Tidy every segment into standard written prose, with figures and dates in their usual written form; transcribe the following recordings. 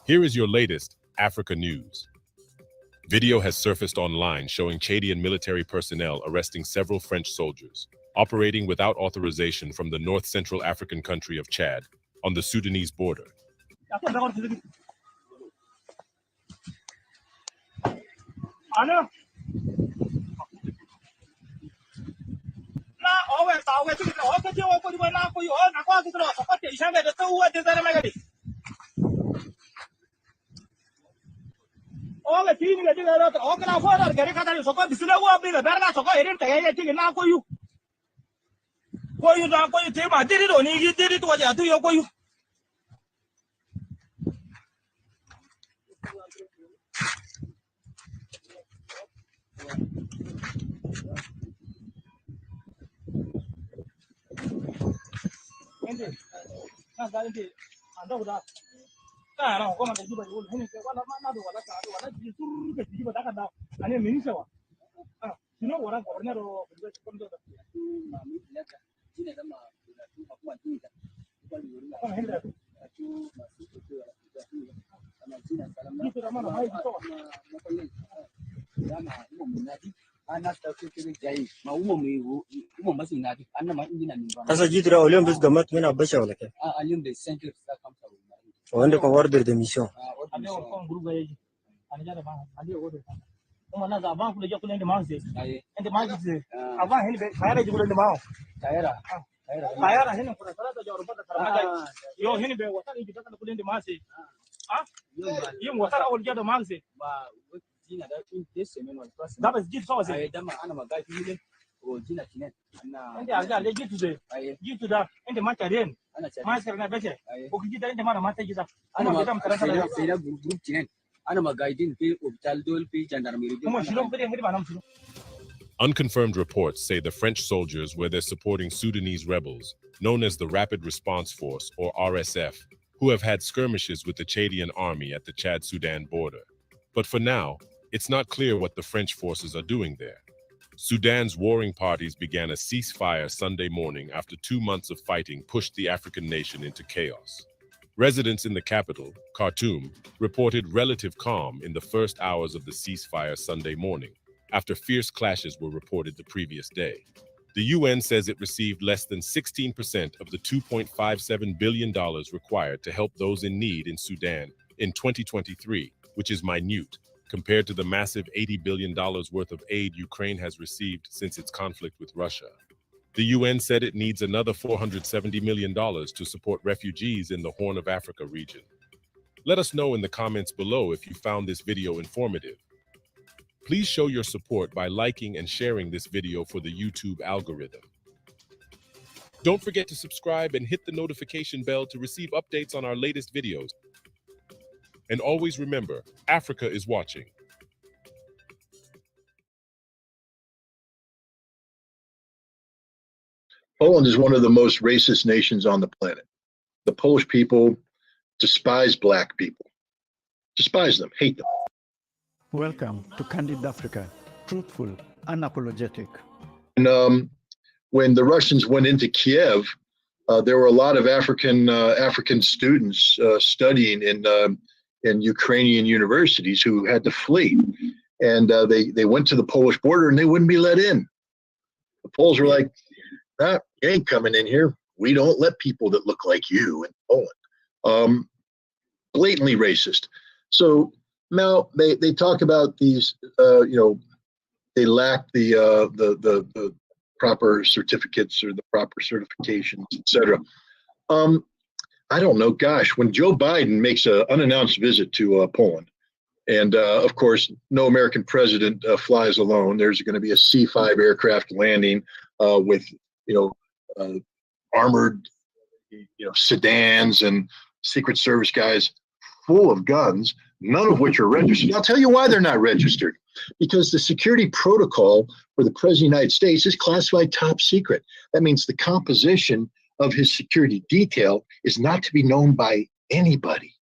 Here is your latest Africa news. Video has surfaced online showing Chadian military personnel arresting several French soldiers operating without authorization from the North Central African country of Chad on the Sudanese border. Sasa jitra اليوم بس قمت من أبشر ولا كيف؟ اليوم بالسنتر وعندكم اوردر دي ميسيون. Unconfirmed reports say the French soldiers were there supporting Sudanese rebels, known as the Rapid Response Force, or RSF, who have had skirmishes with the Chadian army at the Chad-Sudan border. But for now, it's not clear what the French forces are doing there. Sudan's warring parties began a ceasefire Sunday morning after 2 months of fighting pushed the African nation into chaos. Residents in the capital, Khartoum, reported relative calm in the first hours of the ceasefire Sunday morning, after fierce clashes were reported the previous day. The UN says it received less than 16% of the $2.57 billion required to help those in need in Sudan in 2023, which is minute compared to the massive $80 billion worth of aid Ukraine has received since its conflict with Russia. The UN said it needs another $470 million to support refugees in the Horn of Africa region. Let us know in the comments below if you found this video informative. Please show your support by liking and sharing this video for the YouTube algorithm. Don't forget to subscribe and hit the notification bell to receive updates on our latest videos. And always remember, Africa is watching. Poland is one of the most racist nations on the planet. The Polish people despise black people. Despise them, hate them. Welcome to Candid Africa, truthful, unapologetic. And when the Russians went into Kiev, there were a lot of African students studying in Ukrainian universities who had to flee. And they went to the Polish border and they wouldn't be let in. The Poles were like, "Nah, you ain't coming in here. We don't let people that look like you in Poland." Blatantly racist. So now they talk about these, they lack the proper certificates or the proper certifications, etc. I don't know. Gosh, when Joe Biden makes an unannounced visit to Poland, and of course, no American president flies alone. There's going to be a C-5 aircraft landing with armored, sedans and Secret Service guys full of guns, none of which are registered. I'll tell you why they're not registered. Because the security protocol for the President of the United States is classified top secret. That means the composition of his security detail is not to be known by anybody.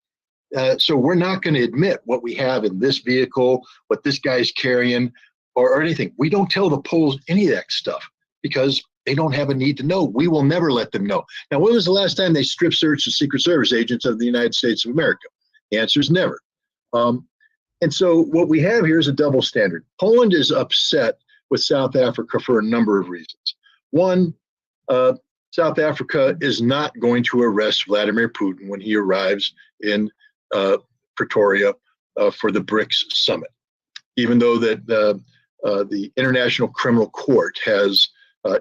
So we're not going to admit what we have in this vehicle, what this guy's carrying, or anything. We don't tell the Poles any of that stuff because they don't have a need to know. We will never let them know. Now, when was the last time they strip searched the Secret Service agents of the United States of America? The answer is never. And so what we have here is a double standard. Poland is upset with South Africa for a number of reasons. One, South Africa is not going to arrest Vladimir Putin when he arrives in Pretoria for the BRICS summit, even though that the International Criminal Court has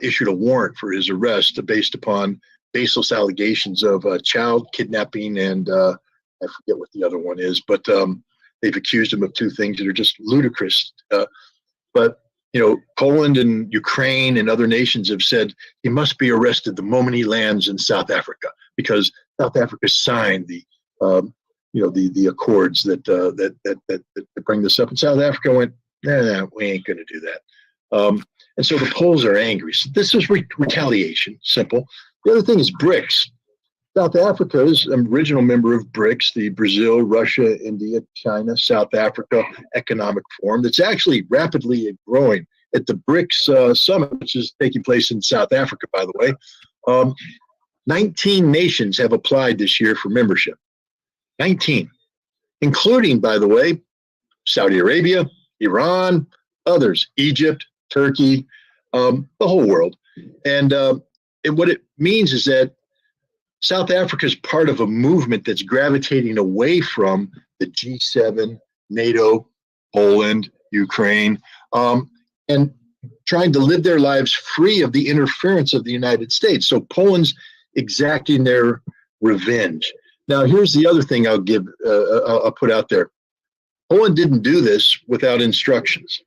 issued a warrant for his arrest based upon baseless allegations of child kidnapping and I forget what the other one is, but they've accused him of two things that are just ludicrous. But Poland and Ukraine and other nations have said he must be arrested the moment he lands in South Africa, because South Africa signed the accords that bring this up. And South Africa went, nah, we ain't going to do that. And so the Poles are angry. So this is retaliation, simple. The other thing is BRICS. South Africa is an original member of BRICS, the Brazil, Russia, India, China, South Africa Economic Forum, that's actually rapidly growing at the BRICS summit, which is taking place in South Africa, by the way. 19 nations have applied this year for membership. 19, including, by the way, Saudi Arabia, Iran, others, Egypt, Turkey, the whole world. And what it means is that South Africa is part of a movement that's gravitating away from the G7, NATO, Poland, Ukraine, and trying to live their lives free of the interference of the United States. So Poland's exacting their revenge. Now, here's the other thing I'll put out there. Poland didn't do this without instructions.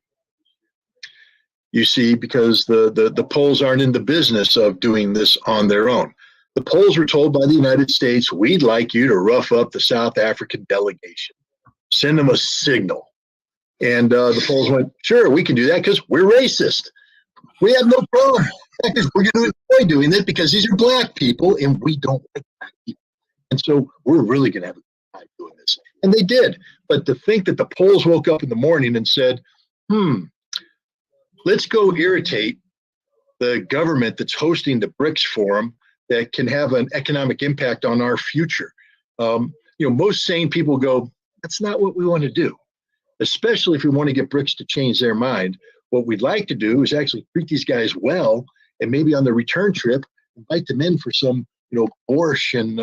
You see, because the Poles aren't in the business of doing this on their own. The Poles were told by the United States, we'd like you to rough up the South African delegation. Send them a signal. And the Poles went, sure, we can do that because we're racist. We have no problem. Because we're going to avoid doing that because these are black people and we don't like black people. And so we're really going to have a time doing this. And they did. But to think that the Poles woke up in the morning and said, let's go irritate the government that's hosting the BRICS forum that can have an economic impact on our future. Most sane people go, that's not what we want to do, especially if we want to get BRICS to change their mind. What we'd like to do is actually treat these guys well, and maybe on the return trip, invite them in for some, borscht and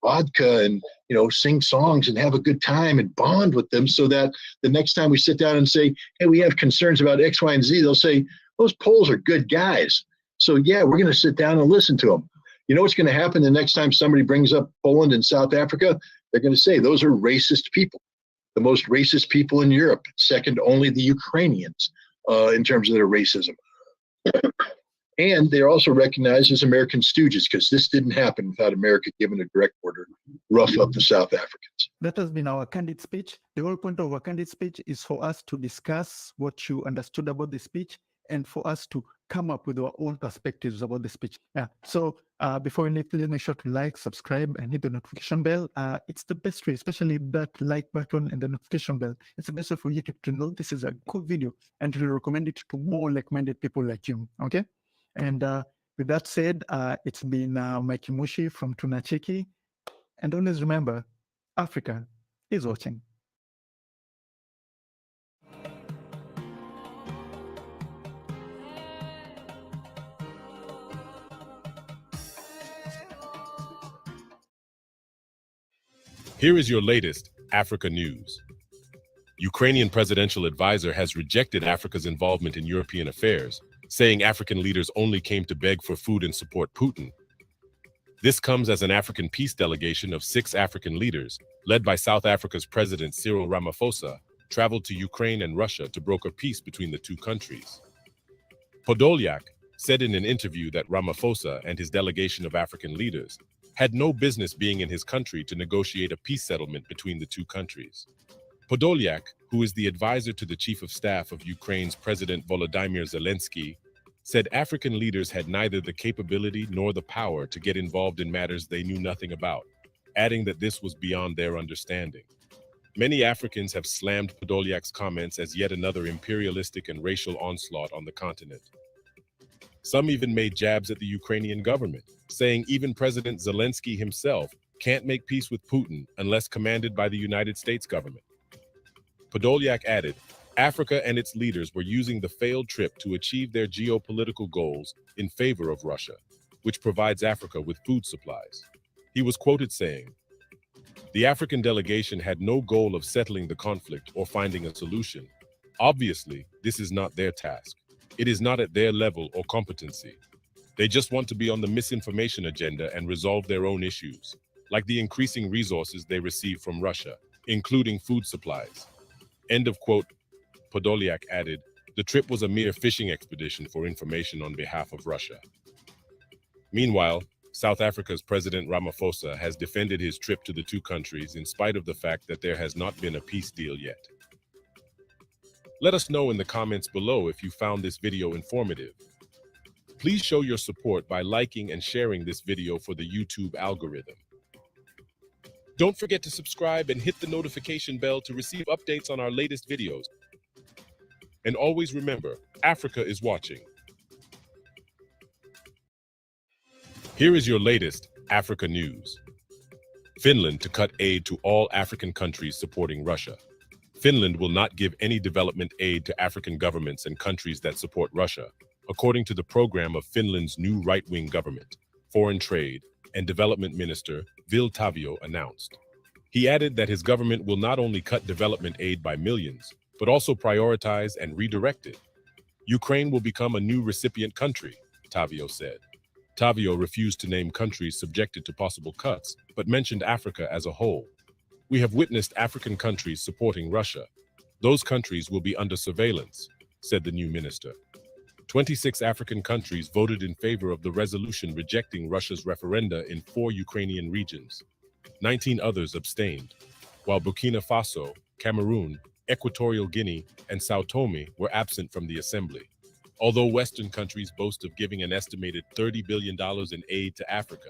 vodka and, sing songs and have a good time and bond with them so that the next time we sit down and say, hey, we have concerns about X, Y, and Z, they'll say, those Poles are good guys. So yeah, we're going to sit down and listen to them. You know what's going to happen the next time somebody brings up Poland and South Africa? They're going to say those are racist people, the most racist people in Europe, second only the Ukrainians in terms of their racism. And they're also recognized as American stooges because this didn't happen without America giving a direct order, rough up the South Africans. That has been our candid speech. The whole point of our candid speech is for us to discuss what you understood about the speech and for us to come up with our own perspectives about the speech. Yeah. So before we leave, please make sure to like, subscribe, and hit the notification bell. It's the best way, especially that like button and the notification bell. It's the best way for YouTube to know this is a good video and to recommend it to more like-minded people like you. Okay. And with that said, it's been Mikey Mushi from Tunacheki. And always remember, Africa is watching. Here is your latest Africa news. Ukrainian presidential advisor has rejected Africa's involvement in European affairs, saying African leaders only came to beg for food and support Putin. This comes as an African peace delegation of 6 African leaders, led by South Africa's President Cyril Ramaphosa, traveled to Ukraine and Russia to broker peace between the two countries. Podolyak said in an interview that Ramaphosa and his delegation of African leaders had no business being in his country to negotiate a peace settlement between the two countries. Podolyak, who is the advisor to the chief of staff of Ukraine's President Volodymyr Zelensky, said African leaders had neither the capability nor the power to get involved in matters they knew nothing about, adding that this was beyond their understanding. Many Africans have slammed Podolyak's comments as yet another imperialistic and racial onslaught on the continent. Some even made jabs at the Ukrainian government, saying even President Zelensky himself can't make peace with Putin unless commanded by the United States government. Podolyak added, Africa and its leaders were using the failed trip to achieve their geopolitical goals in favor of Russia, which provides Africa with food supplies. He was quoted saying, "The African delegation had no goal of settling the conflict or finding a solution. Obviously, this is not their task. It is not at their level or competency. They just want to be on the misinformation agenda and resolve their own issues, like the increasing resources they receive from Russia, including food supplies." End of quote. Podolyak added, the trip was a mere fishing expedition for information on behalf of Russia. Meanwhile, South Africa's President Ramaphosa has defended his trip to the two countries in spite of the fact that there has not been a peace deal yet. Let us know in the comments below if you found this video informative. Please show your support by liking and sharing this video for the YouTube algorithm. Don't forget to subscribe and hit the notification bell to receive updates on our latest videos. And always remember, Africa is watching. Here is your latest Africa news. Finland to cut aid to all African countries supporting Russia. Finland will not give any development aid to African governments and countries that support Russia, according to the program of Finland's new right-wing government, Foreign Trade and Development Minister Ville Tavio announced. He added that his government will not only cut development aid by millions, but also prioritize and redirect it. Ukraine will become a new recipient country, Tavio said. Tavio refused to name countries subjected to possible cuts, but mentioned Africa as a whole. We have witnessed African countries supporting Russia. Those countries will be under surveillance, said the new minister. 26 African countries voted in favor of the resolution rejecting Russia's referenda in 4 Ukrainian regions. 19 others abstained, while Burkina Faso, Cameroon, Equatorial Guinea, and São Tomé were absent from the assembly. Although Western countries boast of giving an estimated $30 billion in aid to Africa,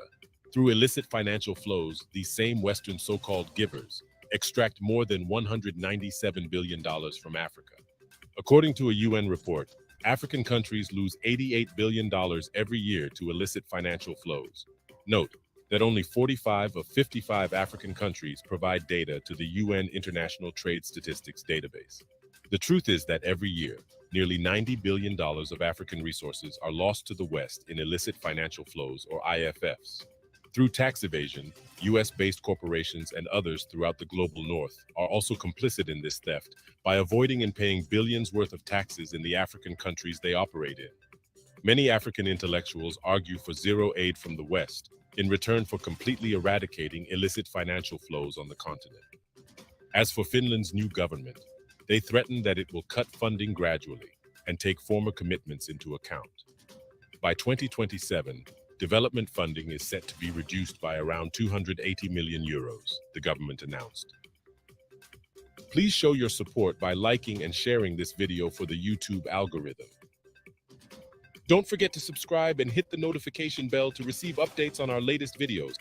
through illicit financial flows, these same Western so-called givers extract more than $197 billion from Africa. According to a UN report, African countries lose $88 billion every year to illicit financial flows. Note that only 45 of 55 African countries provide data to the UN International Trade Statistics database. The truth is that every year, nearly $90 billion of African resources are lost to the West in illicit financial flows, or IFFs. Through tax evasion, US-based corporations and others throughout the global north are also complicit in this theft by avoiding and paying billions worth of taxes in the African countries they operate in. Many African intellectuals argue for zero aid from the West in return for completely eradicating illicit financial flows on the continent. As for Finland's new government, they threaten that it will cut funding gradually and take former commitments into account. By 2027, development funding is set to be reduced by around 280 million euros, the government announced. Please show your support by liking and sharing this video for the YouTube algorithm. Don't forget to subscribe and hit the notification bell to receive updates on our latest videos.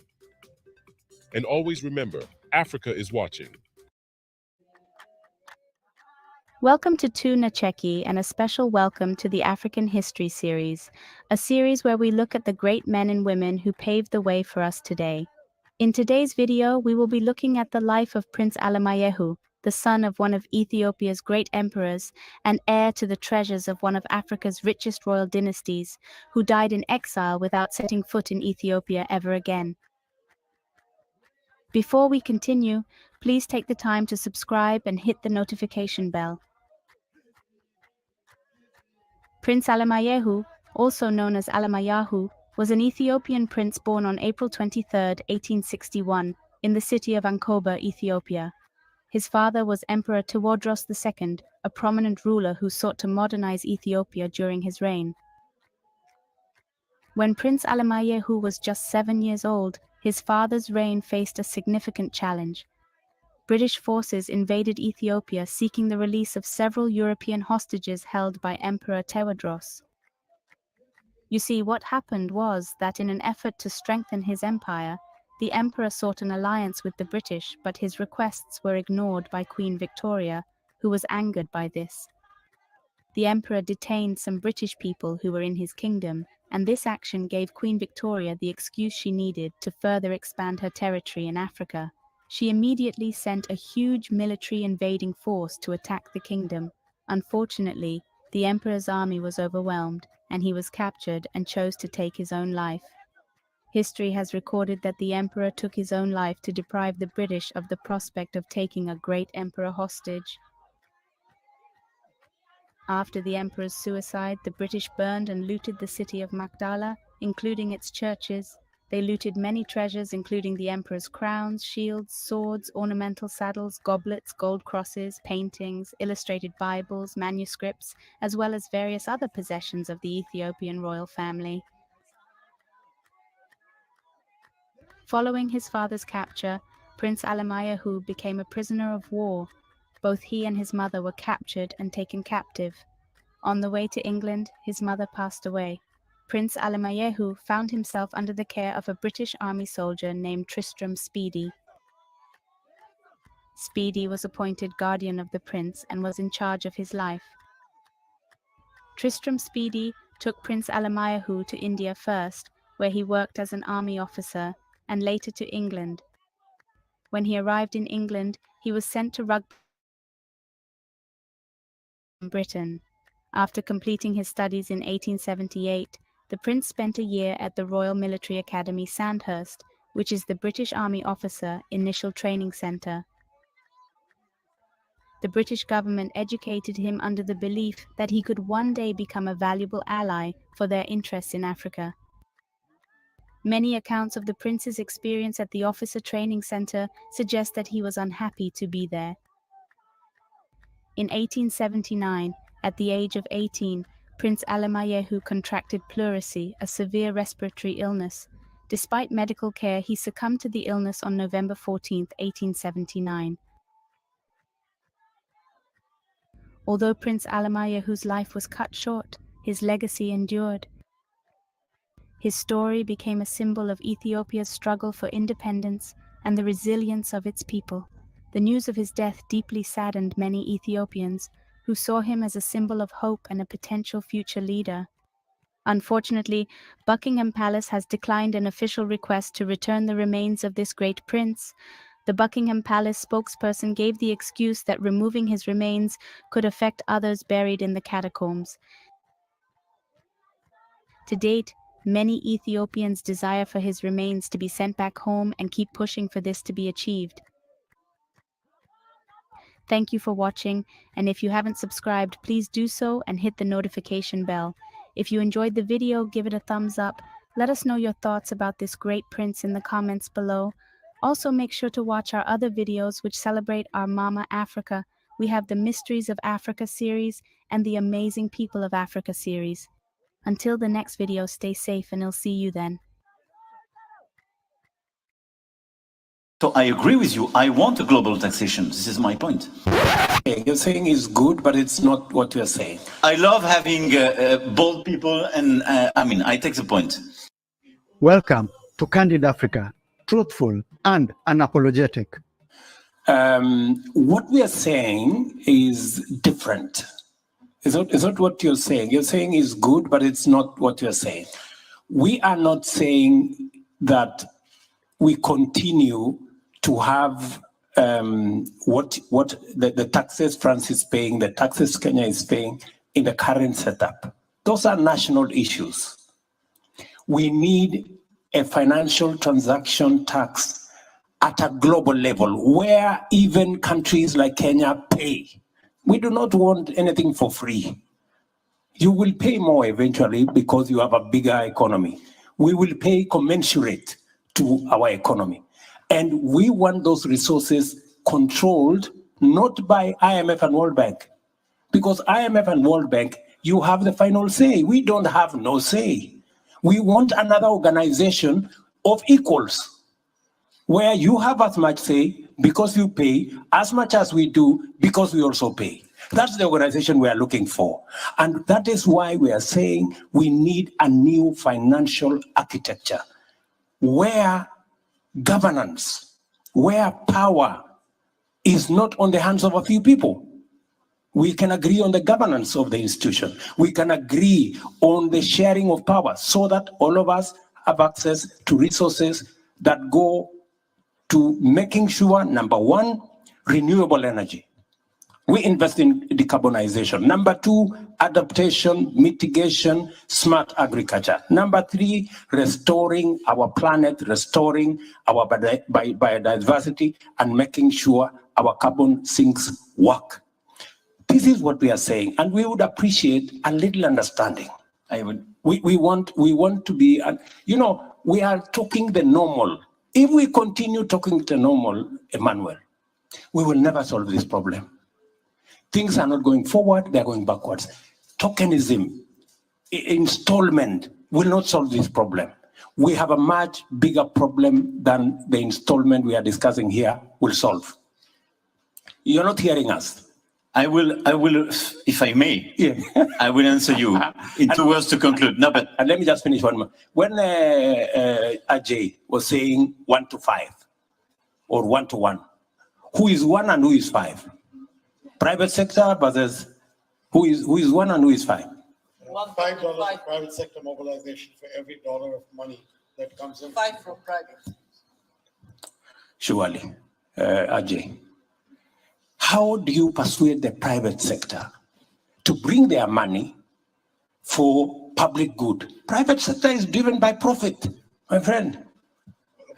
And always remember, Africa is watching. Welcome to Tuna Cheki and a special welcome to the African History Series, a series where we look at the great men and women who paved the way for us today. In today's video, we will be looking at the life of Prince Alemayehu, the son of one of Ethiopia's great emperors and heir to the treasures of one of Africa's richest royal dynasties, who died in exile without setting foot in Ethiopia ever again. Before we continue, please take the time to subscribe and hit the notification bell. Prince Alemayehu, also known as Alemayahu, was an Ethiopian prince born on April 23, 1861, in the city of Ankoba, Ethiopia. His father was Emperor Tewodros II, a prominent ruler who sought to modernize Ethiopia during his reign. When Prince Alemayehu was just 7 years old, his father's reign faced a significant challenge. British forces invaded Ethiopia seeking the release of several European hostages held by Emperor Tewodros. You see, what happened was that in an effort to strengthen his empire, the emperor sought an alliance with the British, but his requests were ignored by Queen Victoria, who was angered by this. The emperor detained some British people who were in his kingdom and this action gave Queen Victoria the excuse she needed to further expand her territory in Africa. She immediately sent a huge military invading force to attack the kingdom. Unfortunately, the emperor's army was overwhelmed, and he was captured and chose to take his own life. History has recorded that the emperor took his own life to deprive the British of the prospect of taking a great emperor hostage. After the emperor's suicide, the British burned and looted the city of Magdala, including its churches. They looted many treasures, including the emperor's crowns, shields, swords, ornamental saddles, goblets, gold crosses, paintings, illustrated Bibles, manuscripts, as well as various other possessions of the Ethiopian royal family. Following his father's capture, Prince Alemayehu became a prisoner of war. Both he and his mother were captured and taken captive. On the way to England, his mother passed away. Prince Alemayehu found himself under the care of a British army soldier named Tristram Speedy. Speedy was appointed guardian of the prince and was in charge of his life. Tristram Speedy took Prince Alemayehu to India first, where he worked as an army officer, and later to England. When he arrived in England, he was sent to Rugby, Britain. After completing his studies in 1878, the prince spent a year at the Royal Military Academy Sandhurst, which is the British Army Officer Initial Training Centre. The British government educated him under the belief that he could one day become a valuable ally for their interests in Africa. Many accounts of the prince's experience at the Officer Training Centre suggest that he was unhappy to be there. In 1879, at the age of 18, Prince Alemayehu contracted pleurisy, a severe respiratory illness. Despite medical care, he succumbed to the illness on November 14, 1879. Although Prince Alemayehu's life was cut short, his legacy endured. His story became a symbol of Ethiopia's struggle for independence and the resilience of its people. The news of his death deeply saddened many Ethiopians, who saw him as a symbol of hope and a potential future leader. Unfortunately, Buckingham Palace has declined an official request to return the remains of this great prince. The Buckingham Palace spokesperson gave the excuse that removing his remains could affect others buried in the catacombs. To date, many Ethiopians desire for his remains to be sent back home and keep pushing for this to be achieved. Thank you for watching, and if you haven't subscribed, please do so and hit the notification bell. If you enjoyed the video, give it a thumbs up. Let us know your thoughts about this great prince in the comments below. Also, make sure to watch our other videos which celebrate our Mama Africa. We have the Mysteries of Africa series and the Amazing People of Africa series. Until the next video, stay safe and I'll see you then. So I agree with you. I want a global taxation. This is my point. Okay, you're saying it's good, but it's not what you're saying. I love having bold people, and I take the point. Welcome to Candid Africa, truthful and unapologetic. What we are saying is different. Is not what you're saying. You're saying is good, but it's not what you're saying. We are not saying that we continue to have what the taxes France is paying, the taxes Kenya is paying in the current setup. Those are national issues. We need a financial transaction tax at a global level where even countries like Kenya pay. We do not want anything for free. You will pay more eventually because you have a bigger economy. We will pay commensurate to our economy. And we want those resources controlled not by IMF and World Bank. Because IMF and World Bank, you have the final say. We don't have no say. We want another organization of equals, where you have as much say because you pay as much as we do because we also pay. That's the organization we are looking for. And that is why we are saying we need a new financial architecture where governance, where power is not on the hands of a few people. We can agree on the governance of the institution. We can agree on the sharing of power so that all of us have access to resources that go to making sure, number one, renewable energy. We invest in decarbonization. Number two, adaptation, mitigation, smart agriculture. Number three, restoring our planet, restoring our biodiversity, and making sure our carbon sinks work. This is what we are saying, and we would appreciate a little understanding. We want to be, we are talking the normal. If we continue talking the normal, Emmanuel, we will never solve this problem. Things are not going forward, they're going backwards. Tokenism, installment will not solve this problem. We have a much bigger problem than the installment we are discussing here will solve. You're not hearing us. I will, if I may, yeah. I will answer you in 2 words to conclude. No, but and let me just finish one more. When Ajay was saying 1 to 5 or 1 to 1, who is 1 and who is 5? Private sector versus who is 1 and who is 5? $5 of private sector mobilization for every dollar of money that comes in. 5 from private. Surely, Ajay. How do you persuade the private sector to bring their money for public good? Private sector is driven by profit, my friend.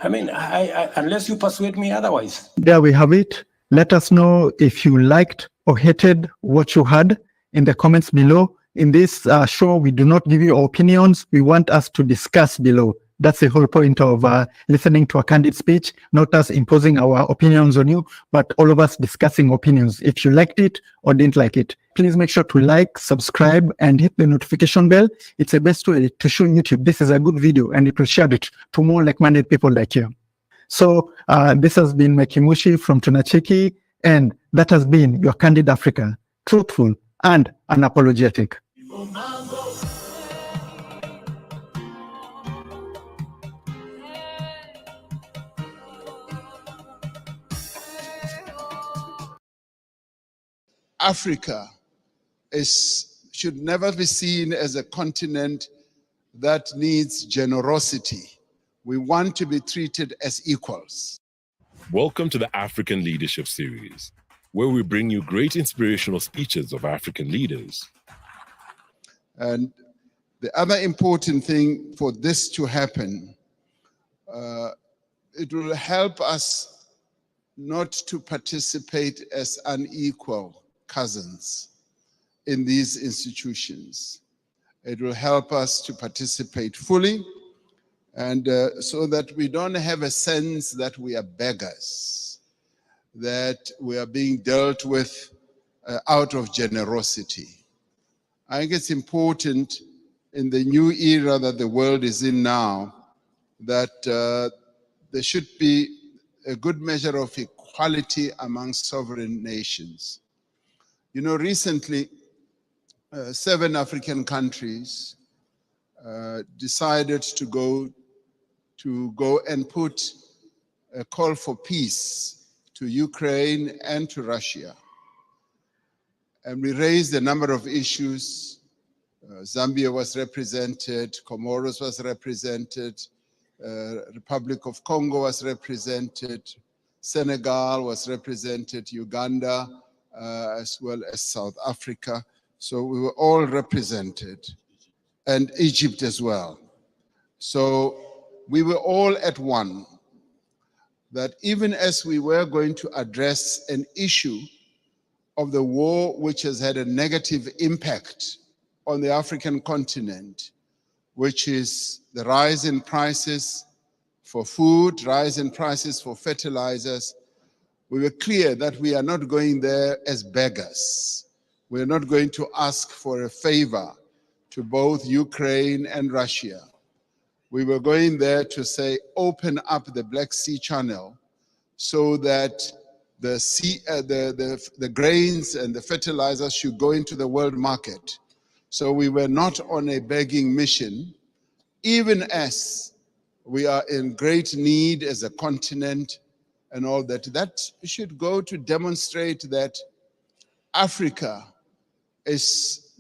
I mean, unless you persuade me otherwise. There we have it. Let us know if you liked or hated what you heard in the comments below. In this show, we do not give you opinions. We want us to discuss below. That's the whole point of listening to a candid speech, not us imposing our opinions on you, but all of us discussing opinions. If you liked it or didn't like it, please make sure to like, subscribe, and hit the notification bell. It's the best way to show YouTube this is a good video, and it will share it to more like-minded people like you. So this has been Mekimushi from Tunacheki, and that has been your Candid Africa, truthful and unapologetic. Africa should never be seen as a continent that needs generosity. We want to be treated as equals. Welcome to the African Leadership Series, where we bring you great inspirational speeches of African leaders. And the other important thing for this to happen, it will help us not to participate as unequal cousins in these institutions. It will help us to participate fully, and so that we don't have a sense that we are beggars, that we are being dealt with out of generosity. I think it's important in the new era that the world is in now that there should be a good measure of equality among sovereign nations. You know, recently, 7 African countries decided to go and put a call for peace to Ukraine and to Russia. And we raised a number of issues. Zambia was represented, Comoros was represented, Republic of Congo was represented, Senegal was represented, Uganda, as well as South Africa. So we were all represented, and Egypt as well. So we were all at one, that even as we were going to address an issue of the war which has had a negative impact on the African continent, which is the rise in prices for food, rise in prices for fertilizers, we were clear that we are not going there as beggars. We are not going to ask for a favor to both Ukraine and Russia. We were going there to say, open up the Black Sea Channel so that the grains and the fertilizers should go into the world market. So we were not on a begging mission, even as we are in great need as a continent and all that. That should go to demonstrate that Africa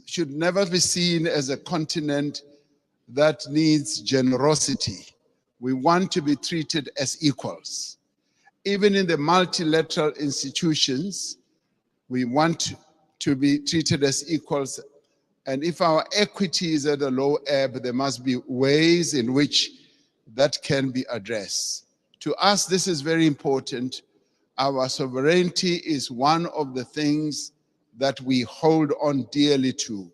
should never be seen as a continent that needs generosity. We want to be treated as equals. Even in the multilateral institutions, we want to be treated as equals. And if our equity is at a low ebb, there must be ways in which that can be addressed. To us, this is very important. Our sovereignty is one of the things that we hold on dearly to.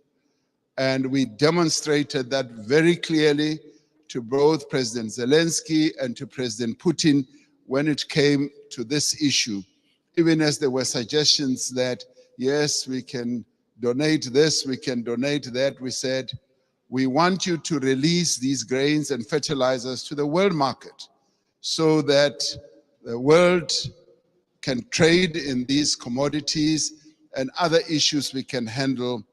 And we demonstrated that very clearly to both President Zelensky and to President Putin when it came to this issue. Even as there were suggestions that, yes, we can donate this, we can donate that, we said, we want you to release these grains and fertilizers to the world market so that the world can trade in these commodities and other issues we can handle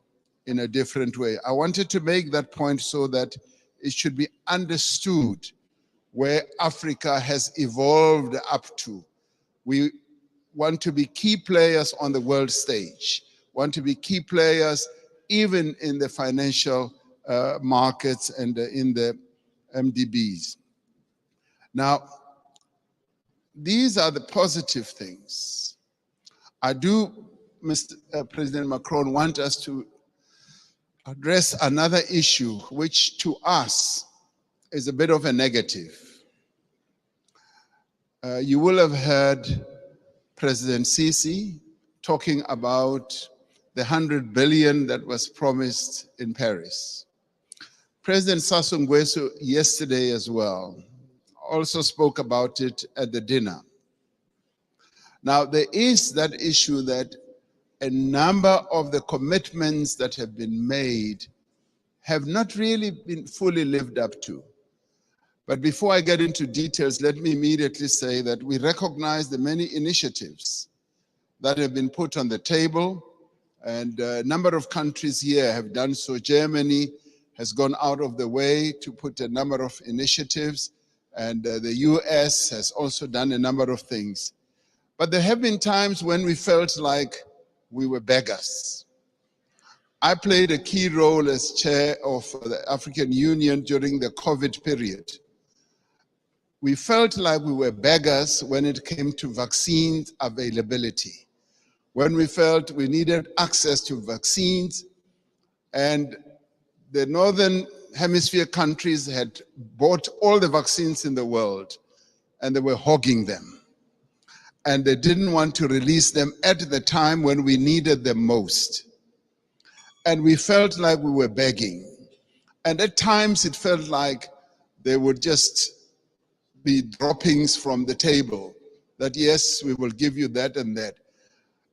in a different way. I wanted to make that point so that it should be understood where Africa has evolved up to. We want to be key players on the world stage, want to be key players even in the financial markets and in the MDBs. Now, these are the positive things. I do, Mr. President Macron, want us to address another issue, which to us is a bit of a negative. You will have heard President Sisi talking about the 100 billion that was promised in Paris. President Sassou Nguesso yesterday as well also spoke about it at the dinner. Now, there is that issue that a number of the commitments that have been made have not really been fully lived up to. But before I get into details, let me immediately say that we recognize the many initiatives that have been put on the table, and a number of countries here have done so. Germany has gone out of the way to put a number of initiatives, and the US has also done a number of things. But there have been times when we felt like we were beggars. I played a key role as chair of the African Union during the COVID period. We felt like we were beggars when it came to vaccine availability, when we felt we needed access to vaccines, and the Northern Hemisphere countries had bought all the vaccines in the world, and they were hogging them. And they didn't want to release them at the time when we needed them most. And we felt like we were begging. And at times it felt like they would just be droppings from the table, that yes, we will give you that and that.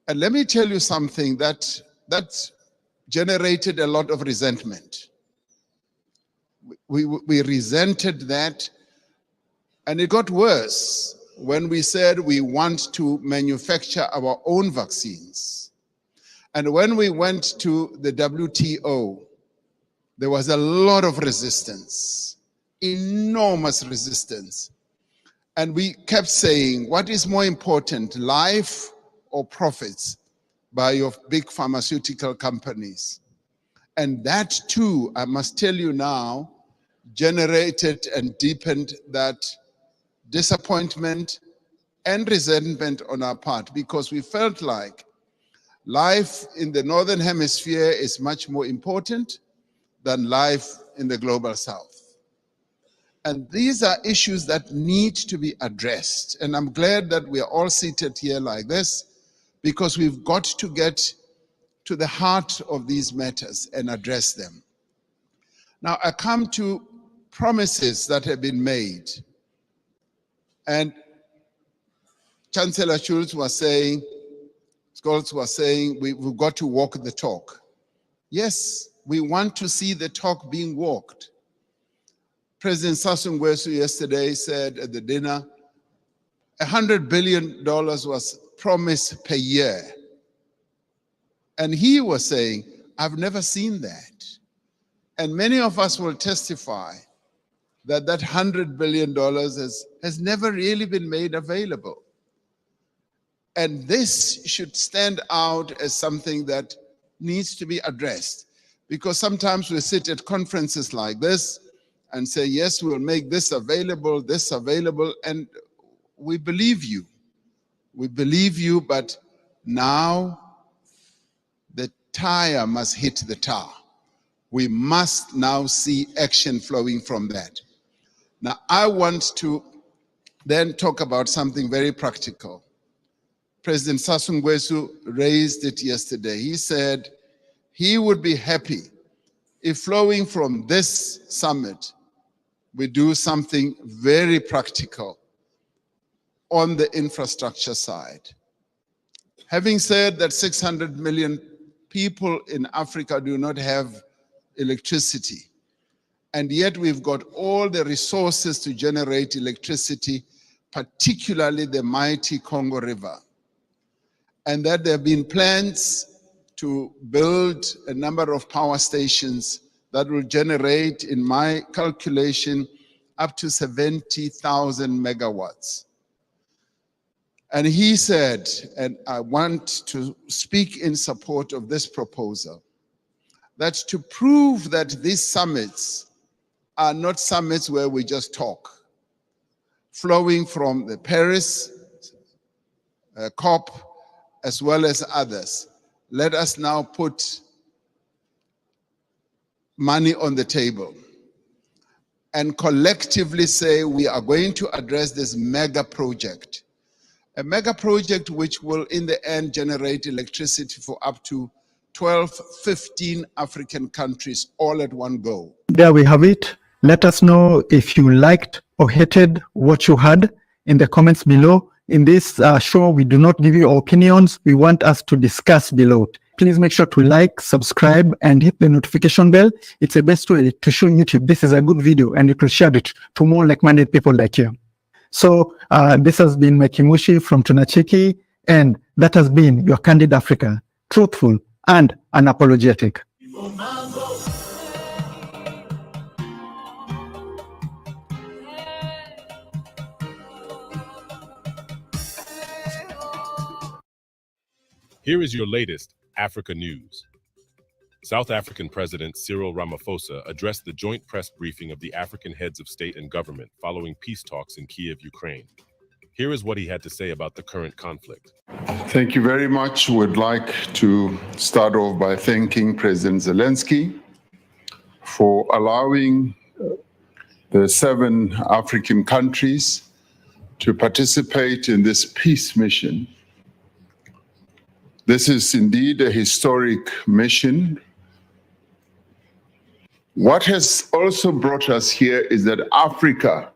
And let me tell you something that generated a lot of resentment. We resented that, and it got worse when we said we want to manufacture our own vaccines. And when we went to the WTO, there was a lot of resistance, enormous resistance. And we kept saying, what is more important, life or profits by your big pharmaceutical companies? And that too, I must tell you now, generated and deepened that disappointment and resentment on our part, because we felt like life in the Northern Hemisphere is much more important than life in the global South. And these are issues that need to be addressed. And I'm glad that we are all seated here like this, because we've got to get to the heart of these matters and address them. Now, I come to promises that have been made. And Chancellor Scholz was saying, we've got to walk the talk. Yes, we want to see the talk being walked. President Sassou Nguesso yesterday said at the dinner, $100 billion was promised per year. And he was saying, I've never seen that. And many of us will testify that that $100 billion has never really been made available. And this should stand out as something that needs to be addressed. Because sometimes we sit at conferences like this and say, yes, we'll make this available, and we believe you. We believe you, but now the tire must hit the tar. We must now see action flowing from that. Now, I want to then talk about something very practical. President Sassou Nguesso raised it yesterday. He said he would be happy if flowing from this summit, we do something very practical on the infrastructure side. Having said that 600 million people in Africa do not have electricity, and yet we've got all the resources to generate electricity, particularly the mighty Congo River, and that there have been plans to build a number of power stations that will generate, in my calculation, up to 70,000 megawatts. And he said, and I want to speak in support of this proposal, that to prove that these summits are not summits where we just talk, flowing from the Paris COP as well as others, let us now put money on the table and collectively say we are going to address this mega project. A mega project which will in the end generate electricity for up to 12, 15 African countries all at one go. There we have it. Let us know if you liked or hated what you heard in the comments below. In this show, we do not give you our opinions. We want us to discuss below. Please make sure to like, subscribe, and hit the notification bell. It's the best way to show YouTube this is a good video, and you can share it to more like-minded people like you. So this has been Mekimushi from Tunacheki, and that has been your Candid Africa, truthful and unapologetic. Here is your latest Africa news. South African President Cyril Ramaphosa addressed the joint press briefing of the African heads of state and government following peace talks in Kiev, Ukraine. Here is what he had to say about the current conflict. Thank you very much. Would like to start off by thanking President Zelensky for allowing the 7 African countries to participate in this peace mission. This is indeed a historic mission. What has also brought us here is that Africa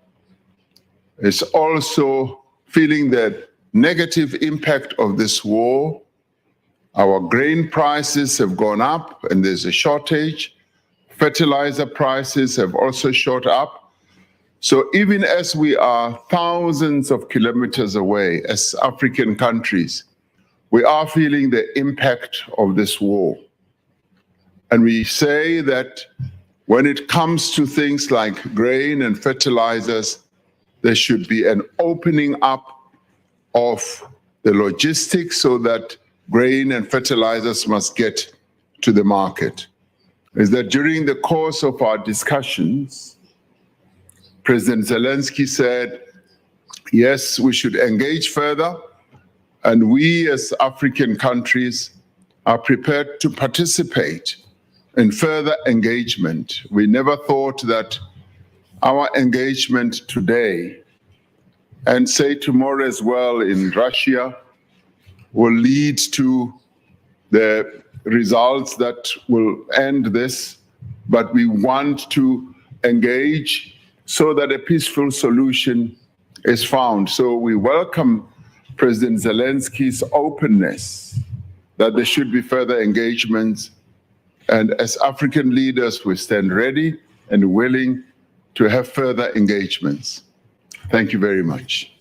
is also feeling the negative impact of this war. Our grain prices have gone up and there's a shortage. Fertilizer prices have also shot up. So even as we are thousands of kilometers away as African countries, we are feeling the impact of this war. And we say that when it comes to things like grain and fertilizers, there should be an opening up of the logistics so that grain and fertilizers must get to the market. Is that during the course of our discussions, President Zelensky said, yes, we should engage further, and we as African countries are prepared to participate in further engagement. We never thought that our engagement today, and say tomorrow as well in Russia, will lead to the results that will end this, but we want to engage so that a peaceful solution is found. So we welcome President Zelensky's openness that there should be further engagements. And as African leaders, we stand ready and willing to have further engagements. Thank you very much.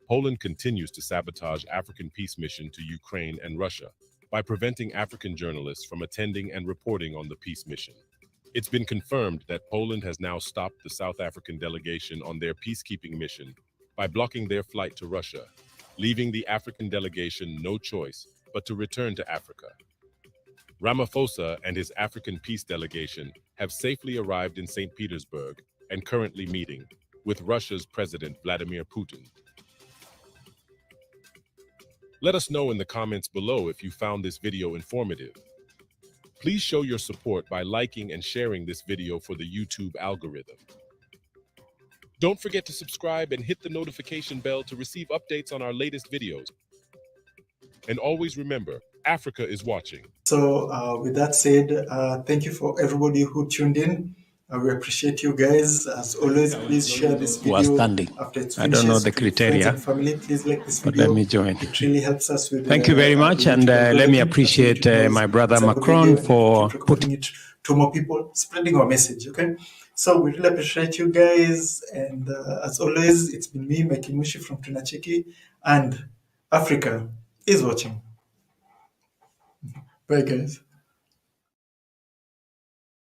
Poland continues to sabotage African peace mission to Ukraine and Russia by preventing African journalists from attending and reporting on the peace mission. It's been confirmed that Poland has now stopped the South African delegation on their peacekeeping mission by blocking their flight to Russia leaving the African delegation no choice but to return to Africa. Ramaphosa and his African peace delegation have safely arrived in St. Petersburg and currently meeting with Russia's President Vladimir Putin. Let us know in the comments below if you found this video informative. Please show your support by liking and sharing this video for the YouTube algorithm. Don't forget to subscribe and hit the notification bell to receive updates on our latest videos. And always remember, Africa is watching. So with that said, thank you for everybody who tuned in. We appreciate you guys. As always, please share this video after it's finished. I don't know the criteria, and family, please like this but video. let me join. It really helps us with. Thank you very much, and let me appreciate my brother Macron for putting it to more people, spreading our message. Okay, so we really appreciate you guys, and as always, it's been me, Mike Mushi from Tunacheki, and Africa is watching. Bye, guys.